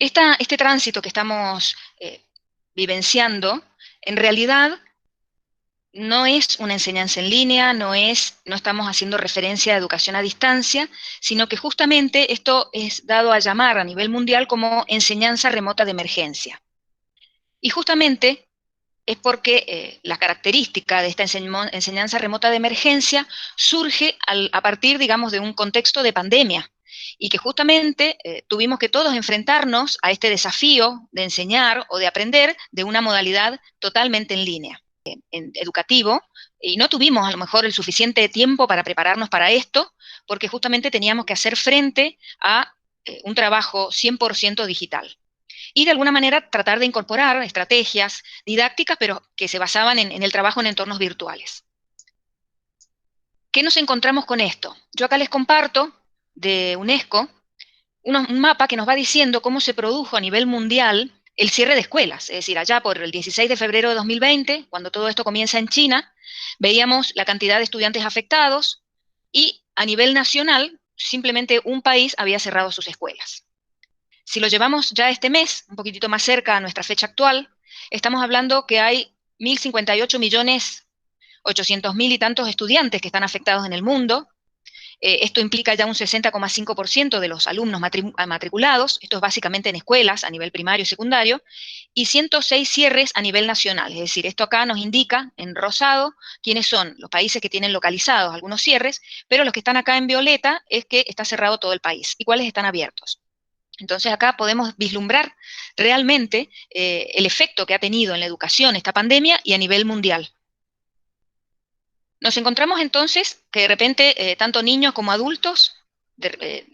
Este tránsito que estamos vivenciando, en realidad no es una enseñanza en línea, no estamos haciendo referencia a educación a distancia, sino que justamente esto es dado a llamar a nivel mundial como enseñanza remota de emergencia. Y justamente es porque la característica de esta enseñanza remota de emergencia surge a partir, digamos, de un contexto de pandemia y que justamente tuvimos que todos enfrentarnos a este desafío de enseñar o de aprender de una modalidad totalmente en línea, educativo, y no tuvimos a lo mejor el suficiente tiempo para prepararnos para esto, porque justamente teníamos que hacer frente a un trabajo 100% digital y de alguna manera tratar de incorporar estrategias didácticas, pero que se basaban en el trabajo en entornos virtuales. ¿Qué nos encontramos con esto? Yo acá les comparto de UNESCO un mapa que nos va diciendo cómo se produjo a nivel mundial el cierre de escuelas, es decir, allá por el 16 de febrero de 2020, cuando todo esto comienza en China, veíamos la cantidad de estudiantes afectados y a nivel nacional simplemente un país había cerrado sus escuelas. Si lo llevamos ya este mes, un poquitito más cerca a nuestra fecha actual, estamos hablando que hay 1.058.800.000 y tantos estudiantes que están afectados en el mundo. Esto implica ya un 60,5% de los alumnos matriculados, esto es básicamente en escuelas a nivel primario y secundario, y 106 cierres a nivel nacional. Es decir, esto acá nos indica en rosado quiénes son los países que tienen localizados algunos cierres, pero los que están acá en violeta es que está cerrado todo el país y cuáles están abiertos. Entonces acá podemos vislumbrar realmente el efecto que ha tenido en la educación esta pandemia y a nivel mundial. Nos encontramos entonces que de repente tanto niños como adultos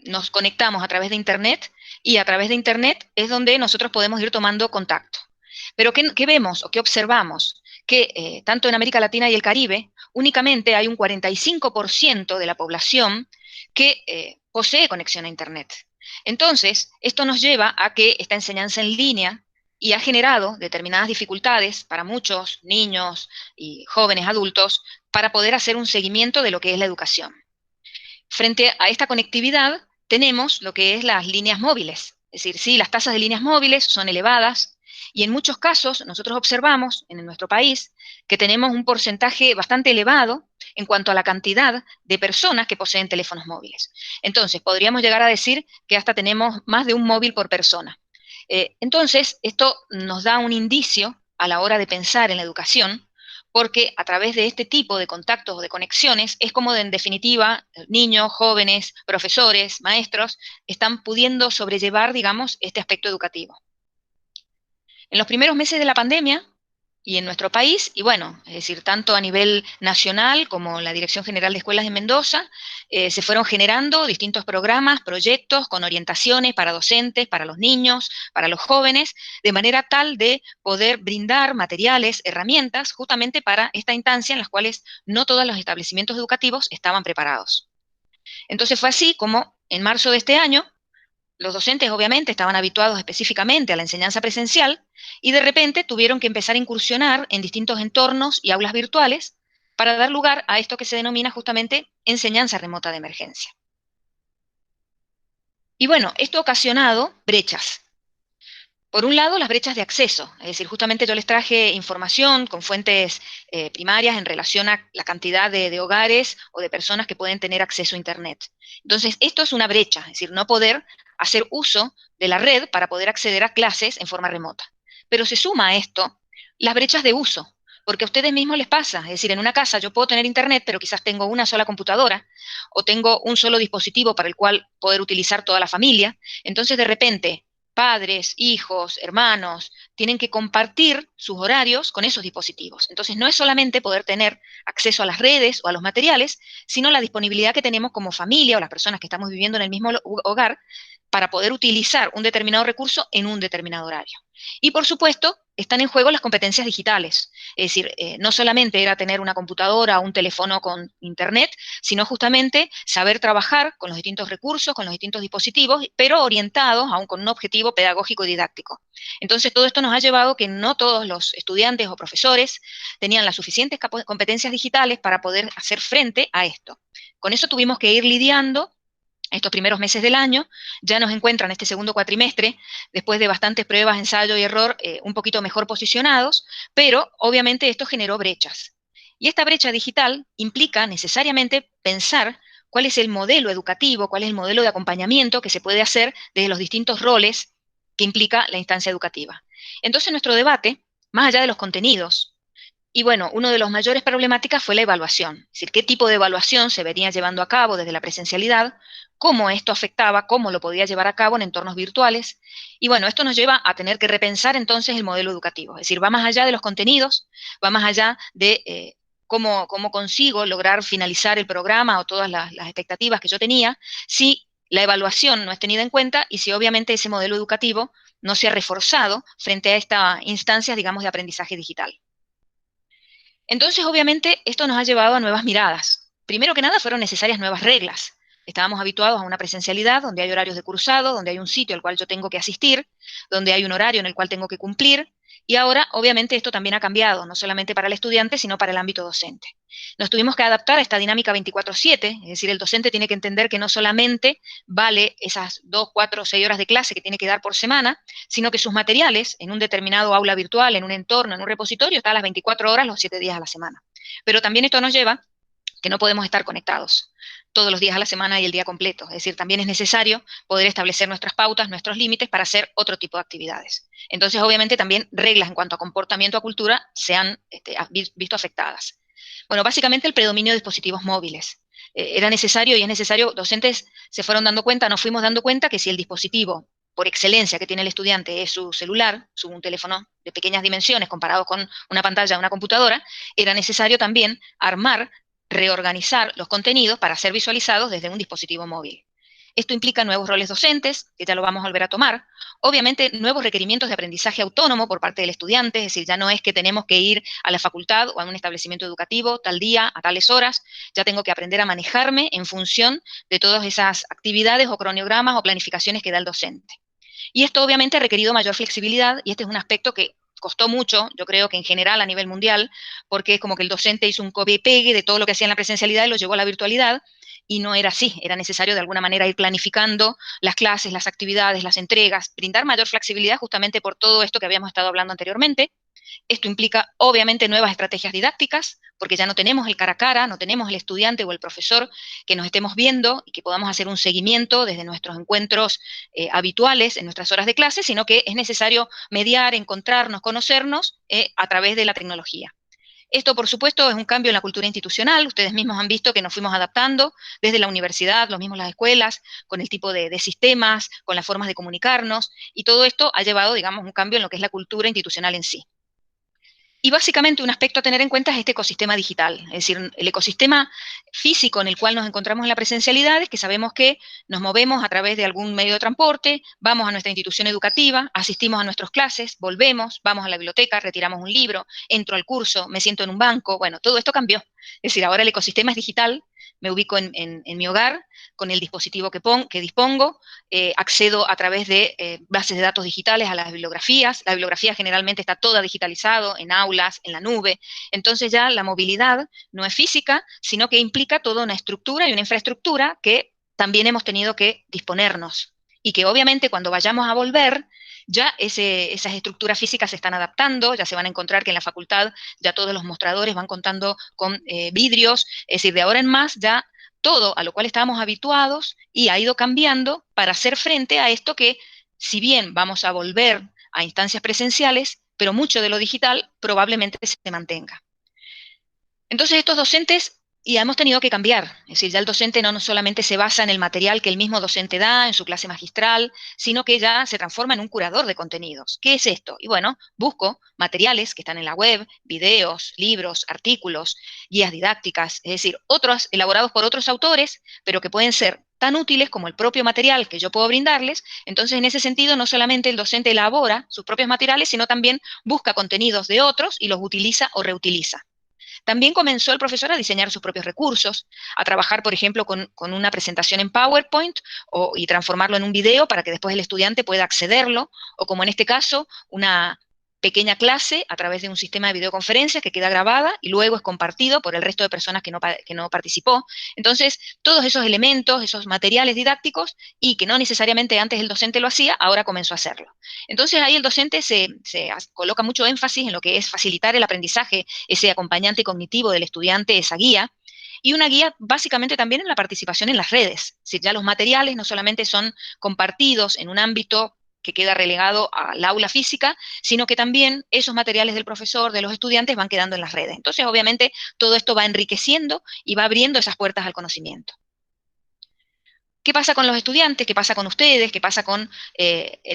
nos conectamos a través de Internet y a través de Internet es donde nosotros podemos ir tomando contacto. Pero ¿qué vemos o qué observamos? Que tanto en América Latina y el Caribe únicamente hay un 45% de la población que posee conexión a Internet. Entonces, esto nos lleva a que esta enseñanza en línea y ha generado determinadas dificultades para muchos niños y jóvenes adultos para poder hacer un seguimiento de lo que es la educación. Frente a esta conectividad, tenemos lo que es las líneas móviles. Es decir, sí, las tasas de líneas móviles son elevadas y en muchos casos nosotros observamos en nuestro país que tenemos un porcentaje bastante elevado en cuanto a la cantidad de personas que poseen teléfonos móviles. Entonces, podríamos llegar a decir que hasta tenemos más de un móvil por persona. Entonces, esto nos da un indicio a la hora de pensar en la educación porque a través de este tipo de contactos o de conexiones es como en definitiva niños, jóvenes, profesores, maestros están pudiendo sobrellevar, digamos, este aspecto educativo. En los primeros meses de la pandemia y en nuestro país, y bueno, es decir, tanto a nivel nacional como la Dirección General de Escuelas de Mendoza, se fueron generando distintos programas, proyectos con orientaciones para docentes, para los niños, para los jóvenes, de manera tal de poder brindar materiales, herramientas, justamente para esta instancia en las cuales no todos los establecimientos educativos estaban preparados. Entonces fue así como en marzo de este año los docentes obviamente estaban habituados específicamente a la enseñanza presencial y de repente tuvieron que empezar a incursionar en distintos entornos y aulas virtuales para dar lugar a esto que se denomina justamente enseñanza remota de emergencia. Y bueno, esto ha ocasionado brechas. Por un lado, las brechas de acceso, es decir, justamente yo les traje información con fuentes primarias en relación a la cantidad de hogares o de personas que pueden tener acceso a Internet. Entonces, esto es una brecha, es decir, no poder hacer uso de la red para poder acceder a clases en forma remota. Pero se suma a esto las brechas de uso, porque a ustedes mismos les pasa, es decir, en una casa yo puedo tener Internet, pero quizás tengo una sola computadora o tengo un solo dispositivo para el cual poder utilizar toda la familia. Entonces, de repente, padres, hijos, hermanos, tienen que compartir sus horarios con esos dispositivos. Entonces, no es solamente poder tener acceso a las redes o a los materiales, sino la disponibilidad que tenemos como familia o las personas que estamos viviendo en el mismo hogar para poder utilizar un determinado recurso en un determinado horario. Y por supuesto, están en juego las competencias digitales. Es decir, no solamente era tener una computadora o un teléfono con internet, sino justamente saber trabajar con los distintos recursos, con los distintos dispositivos, pero orientados aún con un objetivo pedagógico y didáctico. Entonces, todo esto nos ha llevado que no todos los estudiantes o profesores tenían las suficientes competencias digitales para poder hacer frente a esto. Con eso tuvimos que ir lidiando estos primeros meses del año, ya nos encuentran este segundo cuatrimestre, después de bastantes pruebas, ensayo y error, un poquito mejor posicionados, pero obviamente esto generó brechas. Y esta brecha digital implica necesariamente pensar cuál es el modelo educativo, cuál es el modelo de acompañamiento que se puede hacer desde los distintos roles que implica la instancia educativa. Entonces, nuestro debate, más allá de los contenidos, y bueno, uno de los mayores problemáticas fue la evaluación, es decir, qué tipo de evaluación se venía llevando a cabo desde la presencialidad, cómo esto afectaba, cómo lo podía llevar a cabo en entornos virtuales. Y bueno, esto nos lleva a tener que repensar entonces el modelo educativo, es decir, va más allá de los contenidos, va más allá de cómo consigo lograr finalizar el programa o todas las expectativas que yo tenía, si la evaluación no es tenida en cuenta y si obviamente ese modelo educativo no se ha reforzado frente a estas instancias, digamos, de aprendizaje digital. Entonces, obviamente, esto nos ha llevado a nuevas miradas. Primero que nada, fueron necesarias nuevas reglas. Estábamos habituados a una presencialidad donde hay horarios de cursado, donde hay un sitio al cual yo tengo que asistir, donde hay un horario en el cual tengo que cumplir, y ahora, obviamente, esto también ha cambiado, no solamente para el estudiante, sino para el ámbito docente. Nos tuvimos que adaptar a esta dinámica 24/7, es decir, el docente tiene que entender que no solamente vale esas 2, 4, 6 horas de clase que tiene que dar por semana, sino que sus materiales en un determinado aula virtual, en un entorno, en un repositorio, están a las 24 horas, los 7 días a la semana. Pero también esto nos lleva que no podemos estar conectados todos los días a la semana y el día completo. Es decir, también es necesario poder establecer nuestras pautas, nuestros límites para hacer otro tipo de actividades. Entonces, obviamente, también reglas en cuanto a comportamiento a cultura se han visto afectadas. Bueno, básicamente el predominio de dispositivos móviles. Era necesario y es necesario, docentes se fueron dando cuenta, nos fuimos dando cuenta que si el dispositivo por excelencia que tiene el estudiante es su celular, un teléfono de pequeñas dimensiones comparado con una pantalla de una computadora, era necesario también armar, reorganizar los contenidos para ser visualizados desde un dispositivo móvil. Esto implica nuevos roles docentes, que ya lo vamos a volver a tomar, obviamente nuevos requerimientos de aprendizaje autónomo por parte del estudiante, es decir, ya no es que tenemos que ir a la facultad o a un establecimiento educativo tal día, a tales horas, ya tengo que aprender a manejarme en función de todas esas actividades o cronogramas o planificaciones que da el docente. Y esto obviamente ha requerido mayor flexibilidad y este es un aspecto que costó mucho, yo creo que en general a nivel mundial, porque es como que el docente hizo un copia y pegue de todo lo que hacía en la presencialidad y lo llevó a la virtualidad, y no era así, era necesario de alguna manera ir planificando las clases, las actividades, las entregas, brindar mayor flexibilidad justamente por todo esto que habíamos estado hablando anteriormente. Esto implica, obviamente, nuevas estrategias didácticas, porque ya no tenemos el cara a cara, no tenemos el estudiante o el profesor que nos estemos viendo y que podamos hacer un seguimiento desde nuestros encuentros habituales en nuestras horas de clase, sino que es necesario mediar, encontrarnos, conocernos a través de la tecnología. Esto, por supuesto, es un cambio en la cultura institucional. Ustedes mismos han visto que nos fuimos adaptando desde la universidad, los mismos las escuelas, con el tipo de sistemas, con las formas de comunicarnos, y todo esto ha llevado, digamos, un cambio en lo que es la cultura institucional en sí. Y básicamente un aspecto a tener en cuenta es este ecosistema digital, es decir, el ecosistema físico en el cual nos encontramos en la presencialidad es que sabemos que nos movemos a través de algún medio de transporte, vamos a nuestra institución educativa, asistimos a nuestras clases, volvemos, vamos a la biblioteca, retiramos un libro, entro al curso, me siento en un banco, bueno, todo esto cambió. Es decir, ahora el ecosistema es digital, me ubico en mi hogar con el dispositivo que dispongo, accedo a través de bases de datos digitales a las bibliografías. La bibliografía generalmente está toda digitalizado en aulas, en la nube. Entonces ya la movilidad no es física, sino que implica toda una estructura y una infraestructura que también hemos tenido que disponernos. Y que obviamente cuando vayamos a volver, ya esas estructuras físicas se están adaptando, ya se van a encontrar que en la facultad ya todos los mostradores van contando con vidrios, es decir, de ahora en más ya todo a lo cual estábamos habituados y ha ido cambiando para hacer frente a esto que, si bien vamos a volver a instancias presenciales, pero mucho de lo digital probablemente se mantenga. Entonces estos docentes ya hemos tenido que cambiar, es decir, ya el docente no solamente se basa en el material que el mismo docente da en su clase magistral, sino que ya se transforma en un curador de contenidos. ¿Qué es esto? Y bueno, busco materiales que están en la web, videos, libros, artículos, guías didácticas, es decir, otros elaborados por otros autores, pero que pueden ser tan útiles como el propio material que yo puedo brindarles. Entonces, en ese sentido, no solamente el docente elabora sus propios materiales, sino también busca contenidos de otros y los utiliza o reutiliza. También comenzó el profesor a diseñar sus propios recursos, a trabajar, por ejemplo, con una presentación en PowerPoint y transformarlo en un video para que después el estudiante pueda accederlo, o como en este caso, una pequeña clase a través de un sistema de videoconferencias que queda grabada y luego es compartido por el resto de personas que no participó. Entonces, todos esos elementos, esos materiales didácticos, y que no necesariamente antes el docente lo hacía, ahora comenzó a hacerlo. Entonces, ahí el docente se coloca mucho énfasis en lo que es facilitar el aprendizaje, ese acompañante cognitivo del estudiante, esa guía, y una guía básicamente también en la participación en las redes. Es decir, ya los materiales no solamente son compartidos en un ámbito que queda relegado al aula física, sino que también esos materiales del profesor, de los estudiantes, van quedando en las redes. Entonces, obviamente, todo esto va enriqueciendo y va abriendo esas puertas al conocimiento. ¿Qué pasa con los estudiantes? ¿Qué pasa con ustedes? ¿Qué pasa con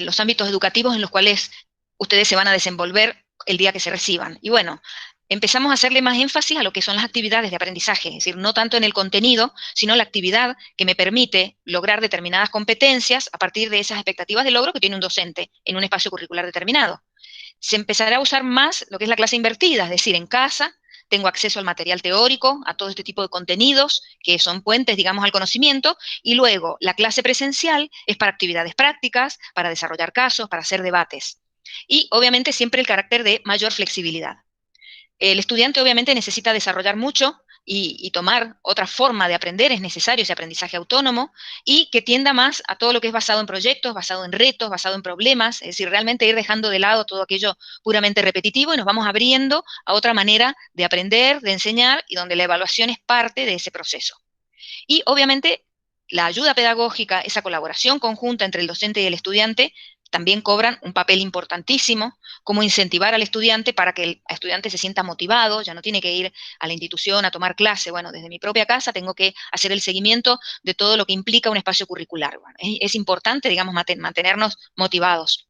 los ámbitos educativos en los cuales ustedes se van a desenvolver el día que se reciban? Y bueno, empezamos a hacerle más énfasis a lo que son las actividades de aprendizaje, es decir, no tanto en el contenido, sino la actividad que me permite lograr determinadas competencias a partir de esas expectativas de logro que tiene un docente en un espacio curricular determinado. Se empezará a usar más lo que es la clase invertida, es decir, en casa tengo acceso al material teórico, a todo este tipo de contenidos que son puentes, digamos, al conocimiento, y luego la clase presencial es para actividades prácticas, para desarrollar casos, para hacer debates. Y obviamente siempre el carácter de mayor flexibilidad. El estudiante obviamente necesita desarrollar mucho y tomar otra forma de aprender, es necesario ese aprendizaje autónomo y que tienda más a todo lo que es basado en proyectos, basado en retos, basado en problemas, es decir, realmente ir dejando de lado todo aquello puramente repetitivo y nos vamos abriendo a otra manera de aprender, de enseñar y donde la evaluación es parte de ese proceso. Y obviamente la ayuda pedagógica, esa colaboración conjunta entre el docente y el estudiante, también cobran un papel importantísimo, como incentivar al estudiante para que el estudiante se sienta motivado, ya no tiene que ir a la institución a tomar clase. Bueno, desde mi propia casa tengo que hacer el seguimiento de todo lo que implica un espacio curricular. Bueno, es importante, digamos, mantenernos motivados.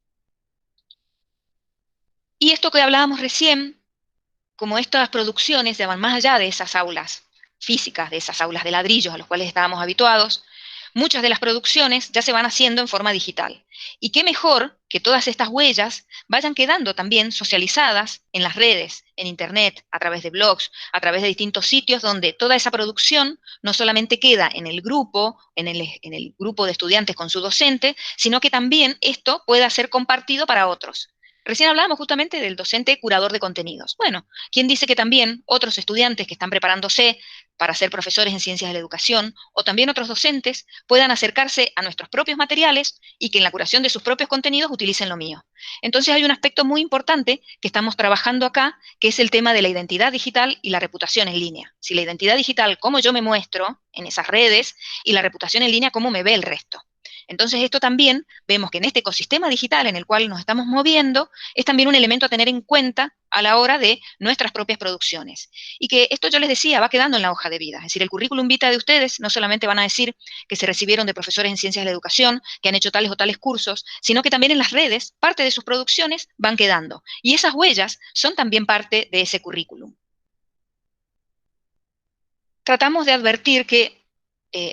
Y esto que hablábamos recién, como estas producciones van más allá de esas aulas físicas, de esas aulas de ladrillos a los cuales estábamos habituados, muchas de las producciones ya se van haciendo en forma digital. Y qué mejor que todas estas huellas vayan quedando también socializadas en las redes, en Internet, a través de blogs, a través de distintos sitios donde toda esa producción no solamente queda en el grupo, en el grupo de estudiantes con su docente, sino que también esto pueda ser compartido para otros. Recién hablábamos justamente del docente curador de contenidos. Bueno, ¿quién dice que también otros estudiantes que están preparándose para ser profesores en ciencias de la educación o también otros docentes puedan acercarse a nuestros propios materiales y que en la curación de sus propios contenidos utilicen lo mío? Entonces hay un aspecto muy importante que estamos trabajando acá, que es el tema de la identidad digital y la reputación en línea. Si la identidad digital, cómo yo me muestro en esas redes, y la reputación en línea, cómo me ve el resto. Entonces, esto también vemos que en este ecosistema digital en el cual nos estamos moviendo es también un elemento a tener en cuenta a la hora de nuestras propias producciones. Y que esto, yo les decía, va quedando en la hoja de vida. Es decir, el currículum vitae de ustedes no solamente van a decir que se recibieron de profesores en ciencias de la educación, que han hecho tales o tales cursos, sino que también en las redes parte de sus producciones van quedando. Y esas huellas son también parte de ese currículum. Tratamos de advertir que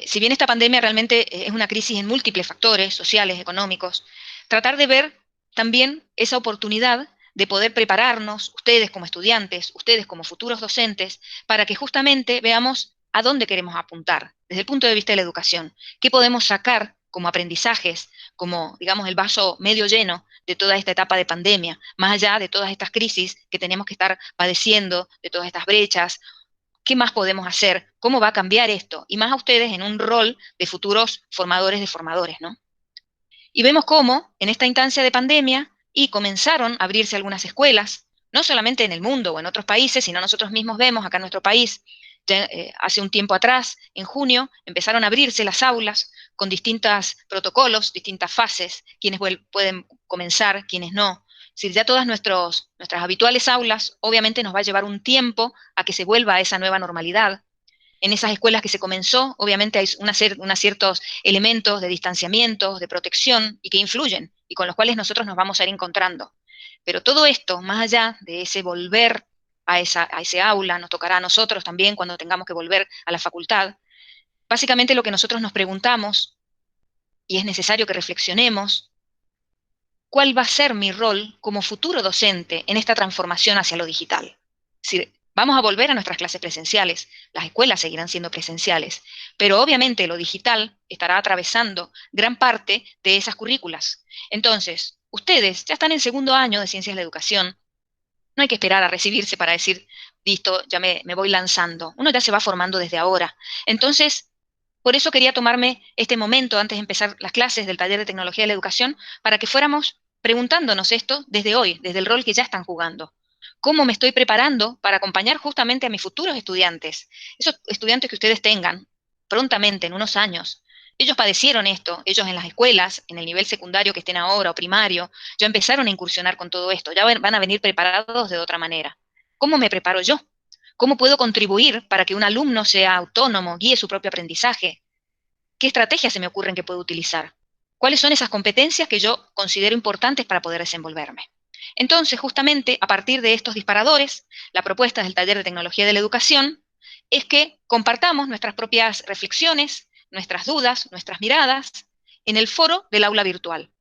si bien esta pandemia realmente es una crisis en múltiples factores, sociales, económicos, tratar de ver también esa oportunidad de poder prepararnos, ustedes como estudiantes, ustedes como futuros docentes, para que justamente veamos a dónde queremos apuntar desde el punto de vista de la educación, qué podemos sacar como aprendizajes, como, digamos, el vaso medio lleno de toda esta etapa de pandemia, más allá de todas estas crisis que tenemos que estar padeciendo, de todas estas brechas. ¿Qué más podemos hacer? ¿Cómo va a cambiar esto? Y más a ustedes en un rol de futuros formadores de formadores, ¿no? Y vemos cómo en esta instancia de pandemia y comenzaron a abrirse algunas escuelas, no solamente en el mundo o en otros países, sino nosotros mismos vemos acá en nuestro país, ya, hace un tiempo atrás, en junio, empezaron a abrirse las aulas con distintos protocolos, distintas fases, quienes pueden comenzar, quienes no. Es decir, ya todas nuestras habituales aulas, obviamente nos va a llevar un tiempo a que se vuelva a esa nueva normalidad. En esas escuelas que se comenzó, obviamente hay unos ciertos elementos de distanciamiento, de protección, y que influyen, y con los cuales nosotros nos vamos a ir encontrando. Pero todo esto, más allá de ese volver a ese aula, nos tocará a nosotros también cuando tengamos que volver a la facultad. Básicamente lo que nosotros nos preguntamos, y es necesario que reflexionemos, ¿cuál va a ser mi rol como futuro docente en esta transformación hacia lo digital? Es decir, vamos a volver a nuestras clases presenciales, las escuelas seguirán siendo presenciales, pero obviamente lo digital estará atravesando gran parte de esas currículas. Entonces, Ustedes ya están en segundo año de Ciencias de la Educación. No hay que esperar a recibirse para decir, listo, ya me voy lanzando. Uno ya se va formando desde ahora. Entonces, por eso quería tomarme este momento antes de empezar las clases del taller de tecnología de la educación, para que fuéramos preguntándonos esto desde hoy, desde el rol que ya están jugando. ¿Cómo me estoy preparando para acompañar justamente a mis futuros estudiantes? Esos estudiantes que ustedes tengan prontamente, en unos años. Ellos padecieron esto, ellos en las escuelas, en el nivel secundario que estén ahora o primario, ya empezaron a incursionar con todo esto, ya van a venir preparados de otra manera. ¿Cómo me preparo yo? ¿Cómo puedo contribuir para que un alumno sea autónomo, guíe su propio aprendizaje? ¿Qué estrategias se me ocurren que puedo utilizar? ¿Cuáles son esas competencias que yo considero importantes para poder desenvolverme? Entonces, justamente a partir de estos disparadores, la propuesta del taller de tecnología de la educación es que compartamos nuestras propias reflexiones, nuestras dudas, nuestras miradas en el foro del aula virtual.